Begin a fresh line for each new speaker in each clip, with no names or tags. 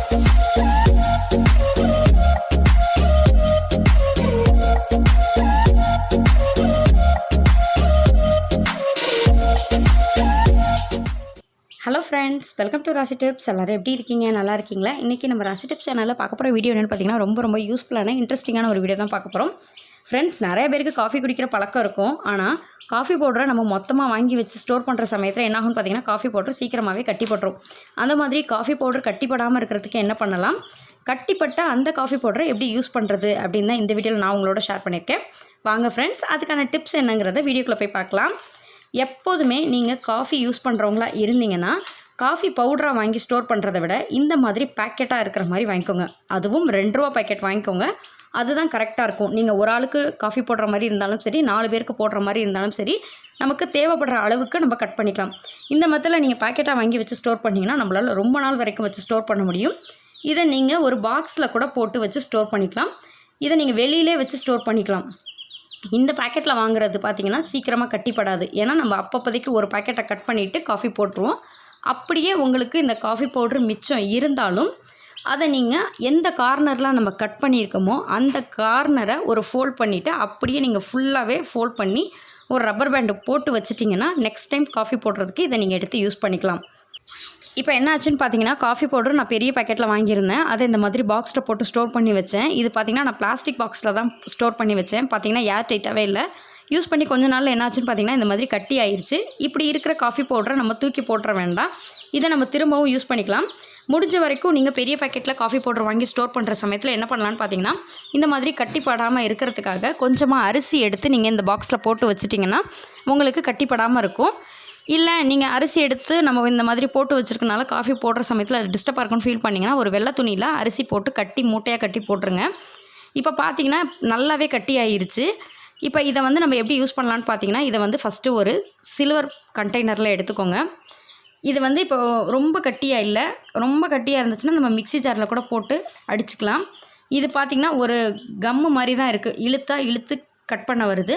Hello friends, welcome to ராசி tips. எல்லோரும் எப்படி இருக்கீங்க? நல்லா இருக்கீங்களா? இன்றைக்கி நம்ம ராசி டிப்ஸ் சேனலில் பார்க்க போகிற வீடியோ என்னென்னு பார்த்தீங்கன்னா ரொம்ப யூஸ்ஃபுல்லான இன்ட்ரெஸ்டிங்கான ஒரு வீடியோ தான் பார்க்க போகிறோம். ஃப்ரெண்ட்ஸ், நிறைய பேருக்கு காஃபி குடிக்கிற பழக்கம் இருக்கும். ஆனால் காஃபி பவுடரை நம்ம மொத்தமாக வாங்கி வச்சு ஸ்டோர் பண்ணுற சமயத்தில் என்ன ஆகும்னு பார்த்தீங்கன்னா காஃபி பவுடர் சீக்கிரமாகவே கட்டி போட்டுரும். அந்த மாதிரி காஃபி பவுடர் கட்டிப்படாமல் இருக்கிறதுக்கு என்ன பண்ணலாம், கட்டிப்பட்ட அந்த காஃபி பவுடரை எப்படி யூஸ் பண்ணுறது அப்படின்னு தான் இந்த வீடியோவில் நான் உங்களோட ஷேர் பண்ணியிருக்கேன். வாங்க ஃப்ரெண்ட்ஸ், அதுக்கான டிப்ஸ் என்னங்கிறத வீடியோக்குள்ளே போய் பார்க்கலாம். எப்போதுமே நீங்கள் காஃபி யூஸ் பண்ணுறவங்களா இருந்தீங்கன்னா காஃபி பவுடராக வாங்கி ஸ்டோர் பண்ணுறதை விட இந்த மாதிரி பேக்கெட்டாக இருக்கிற மாதிரி வாங்கிக்கோங்க. அதுவும் 2 ரூபா பேக்கெட் வாங்கிக்கோங்க. அதுதான் கரெக்டாக இருக்கும். நீங்கள் ஒரு ஆளுக்கு காஃபி போடுற மாதிரி இருந்தாலும் சரி, 4 பேருக்கு போடுற மாதிரி இருந்தாலும் சரி, நமக்கு தேவைப்படுற அளவுக்கு நம்ம கட் பண்ணிக்கலாம். இந்த மெத்தடில் நீங்கள் பேக்கெட்டாக வாங்கி வச்சு ஸ்டோர் பண்ணிங்கன்னா நம்மளால் ரொம்ப நாள் வரைக்கும் வச்சு ஸ்டோர் பண்ண முடியும். இதை நீங்கள் ஒரு பாக்ஸில் கூட போட்டு வச்சு ஸ்டோர் பண்ணிக்கலாம். இதை நீங்கள் வெளியிலே வச்சு ஸ்டோர் பண்ணிக்கலாம். இந்த பேக்கெட்டில் வாங்குறது பார்த்திங்கன்னா சீக்கிரமாக கட்டிப்படாது. ஏன்னா நம்ம அப்போதைக்கு ஒரு பேக்கெட்டை கட் பண்ணிவிட்டு காஃபி போட்டுருவோம். அப்படியே உங்களுக்கு இந்த காஃபி பவுட்ரு மிச்சம் இருந்தாலும் அதை நீங்கள் எந்த கார்னரில் நம்ம கட் பண்ணியிருக்கோமோ அந்த கார்னரை ஒரு ஃபோல்ட் பண்ணிவிட்டு அப்படியே நீங்கள் ஃபுல்லாகவே ஃபோல்ட் பண்ணி ஒரு ரப்பர் பேண்டு போட்டு வச்சிட்டிங்கன்னா நெக்ஸ்ட் டைம் காஃபி போடுறதுக்கு இதை நீங்கள் எடுத்து யூஸ் பண்ணிக்கலாம். இப்போ என்ன ஆச்சுன்னு பார்த்தீங்கன்னா காஃபி பவுடர் நான் பெரிய பேக்கெட்டில் வாங்கியிருந்தேன். அதை இந்த மாதிரி பாக்ஸில் போட்டு ஸ்டோர் பண்ணி வச்சேன். இது பார்த்திங்கன்னா நான் பிளாஸ்டிக் பாக்ஸில் தான் ஸ்டோர் பண்ணி வச்சேன். பார்த்திங்கன்னா ஏர் டைட்டாகவே இல்லை. யூஸ் பண்ணி கொஞ்ச நாளில் என்ன ஆச்சுன்னு பார்த்தீங்கன்னா இந்த மாதிரி கட்டி ஆயிடுச்சு. இப்படி இருக்கிற காஃபி பவுடரை நம்ம தூக்கி போட்டுற வேண்டாம். இதை நம்ம திரும்பவும் யூஸ் பண்ணிக்கலாம். முடிஞ்ச வரைக்கும் நீங்கள் பெரிய பேக்கெட்டில் காஃபி பவுடர் வாங்கி ஸ்டோர் பண்ணுற சமயத்தில் என்ன பண்ணலான்னு பார்த்தீங்கன்னா இந்த மாதிரி கட்டிப்படாமல் இருக்கிறதுக்காக கொஞ்சமாக அரிசி எடுத்து நீங்கள் இந்த பாக்ஸில் போட்டு வச்சிட்டிங்கன்னா உங்களுக்கு கட்டிப்படாமல் இருக்கும். இல்லை நீங்கள் அரிசி எடுத்து நம்ம இந்த மாதிரி போட்டு வச்சுருக்கனால காஃபி போடுற சமயத்தில் அது டிஸ்டர்பாக இருக்குன்னு ஃபீல் பண்ணிங்கன்னா ஒரு வெள்ளை துணியில் அரிசி போட்டு கட்டி மூட்டையாக கட்டி போட்டுருங்க. இப்போ பார்த்தீங்கன்னா நல்லாவே கட்டி ஆகிருச்சு. இப்போ இதை வந்து நம்ம எப்படி யூஸ் பண்ணலான்னு பார்த்தீங்கன்னா இதை வந்து ஃபஸ்ட்டு ஒரு சில்வர் கண்டெய்னரில் எடுத்துக்கோங்க. இது வந்து இப்போ ரொம்ப கட்டியாக இல்லை, ரொம்ப கட்டியாக இருந்துச்சுன்னா நம்ம மிக்ஸி ஜாரில் கூட போட்டு அடிச்சுக்கலாம். இது பார்த்திங்கன்னா ஒரு கம்மு மாதிரி தான் இருக்குது, இழுத்து கட் பண்ண வருது.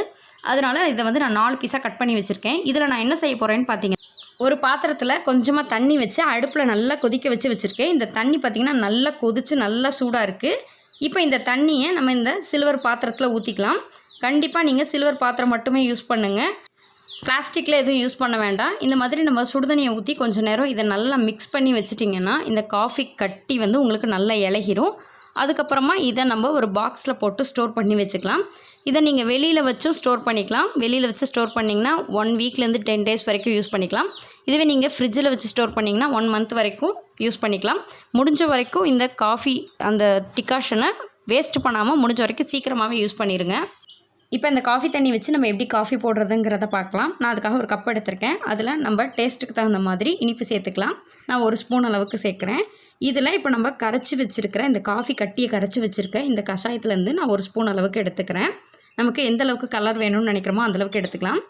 அதனால் இதை வந்து நான் 4 பீஸாக கட் பண்ணி வச்சுருக்கேன். இதில் நான் என்ன செய்ய போகிறேன்னு பார்த்தீங்கன்னா ஒரு பாத்திரத்தில் கொஞ்சமாக தண்ணி வச்சு அடுப்பில் நல்லா கொதிக்க வச்சுருக்கேன். இந்த தண்ணி பார்த்திங்கன்னா நல்லா கொதித்து நல்லா சூடாக இருக்குது. இப்போ இந்த தண்ணியை நம்ம இந்த சில்வர் பாத்திரத்தில் ஊற்றிக்கலாம். கண்டிப்பாக நீங்கள் சில்வர் பாத்திரம் மட்டுமே யூஸ் பண்ணுங்கள், பிளாஸ்டிக்கில் எதுவும் யூஸ் பண்ண வேண்டாம். இந்த மாதிரி நம்ம சுடுதண்ணியை ஊற்றி கொஞ்சம் நேரம் இதை நல்லா மிக்ஸ் பண்ணி வச்சிட்டிங்கன்னா இந்த காஃபி கட்டி வந்து உங்களுக்கு நல்லா இலகிரும். அதுக்கப்புறமா இதை நம்ம ஒரு பாக்ஸில் போட்டு ஸ்டோர் பண்ணி வச்சுக்கலாம். இதை நீங்கள் வெளியில் வச்சும் ஸ்டோர் பண்ணிக்கலாம். வெளியில் வச்சு ஸ்டோர் பண்ணிங்கன்னா 1 வீக்லேருந்து 10 டேஸ் வரைக்கும் யூஸ் பண்ணிக்கலாம். இதுவே நீங்கள் ஃப்ரிட்ஜில் வச்சு ஸ்டோர் பண்ணிங்கன்னா 1 மந்த் வரைக்கும் யூஸ் பண்ணிக்கலாம். முடிஞ்ச வரைக்கும் இந்த காஃபி அந்த டிகாஷனை வேஸ்ட் பண்ணாமல் முடிஞ்ச வரைக்கும் சீக்கிரமாகவே யூஸ் பண்ணிடுங்க. இப்போ இந்த காஃபி தண்ணி வச்சு நம்ம எப்படி காஃபி போடுறதுங்கிறத பார்க்கலாம். நான் அதுக்காக ஒரு கப் எடுத்திருக்கேன். அதில் நம்ம டேஸ்ட்டுக்கு தகுந்த மாதிரி இனிப்பு சேர்த்துக்கலாம். நான் 1 ஸ்பூன் அளவுக்கு சேர்க்குறேன். இதில் இப்போ நம்ம கரைச்சி வச்சுருக்கிற இந்த காஃபி கட்டியை கரைச்சி வச்சுருக்க இந்த கஷாயத்துலேருந்து நான் 1 ஸ்பூன் அளவுக்கு எடுத்துக்கிறேன். நமக்கு எந்த அளவுக்கு கலர் வேணும்னு நினைக்கிறோமோ அந்தளவுக்கு எடுத்துக்கலாம்.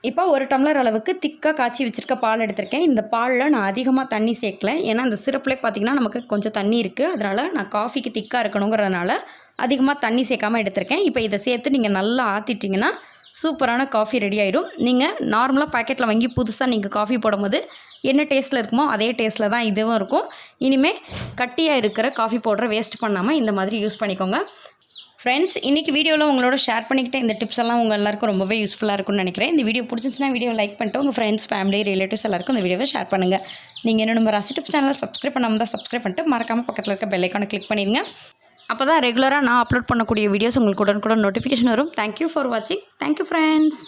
இப்போ 1 டம்ளர் அளவுக்கு திக்காக காய்ச்சி வச்சுருக்க பால் எடுத்திருக்கேன். இந்த பாலில் நான் அதிகமாக தண்ணி சேர்க்கல. ஏன்னா அந்த சிரப்பில் பார்த்திங்கன்னா நமக்கு கொஞ்சம் தண்ணி இருக்குது. அதனால் நான் காஃபிக்கு திக்காக இருக்கணுங்கிறதுனால அதிகமாக தண்ணி சேர்க்காமல் எடுத்திருக்கேன். இப்போ இதை சேர்த்து நீங்கள் நல்லா ஆற்றிட்டிங்கன்னா சூப்பரான காஃபி ரெடி ஆயிடும். நீங்கள் நார்மலாக பேக்கெட்டில் வாங்கி புதுசாக நீங்கள் காஃபி போடும்போது என்ன டேஸ்ட்டில் இருக்குமோ அதே டேஸ்ட்டில் தான் இதுவும் இருக்கும். இனிமேல் கட்டியாக இருக்கிற காஃபி பவுடரை வேஸ்ட் பண்ணாமல் இந்த மாதிரி யூஸ் பண்ணிக்கோங்க. ஃப்ரெண்ட்ஸ், இன்றைக்கி வீடியோவில் உங்களோட ஷேர் பண்ணிக்கிட்டே இந்த டிப்ஸ் எல்லாம் உங்கள் எல்லாருக்கும் ரொம்பவே யூஸ்ஃபுல்லாக இருக்கும்னு நினைக்கிறேன். இந்த வீடியோ பிடிச்சிச்சுன்னா வீடியோ லைக் பண்ணிட்டு உங்கள் ஃப்ரெண்ட்ஸ், ஃபேமிலி, ரிலேட்டிவ்ஸ் எல்லாருக்கும் இந்த வீடியோவை ஷேர் பண்ணுங்கள். நீங்கள் இன்னும் நம்ம ராசி டிப்ஸ் சேனலை சப்ஸ்கிரைப் பண்ணாமல் தான் சப்ஸ்கிரைப் பண்ணிட்டு மறக்காமல் பக்கத்தில் இருக்க பெல் ஐக்கானை கிளிக் பண்ணிடுங்க. அப்போ தான் ரெகுலராக நான் அப்லோட் பண்ணக்கூடிய வீடியோஸ் உங்களுக்கு உடனுக்குடன் நோட்டிஃபிகேஷன் வரும். தேங்க்யூ ஃபார் வாட்சிங். Thank you friends.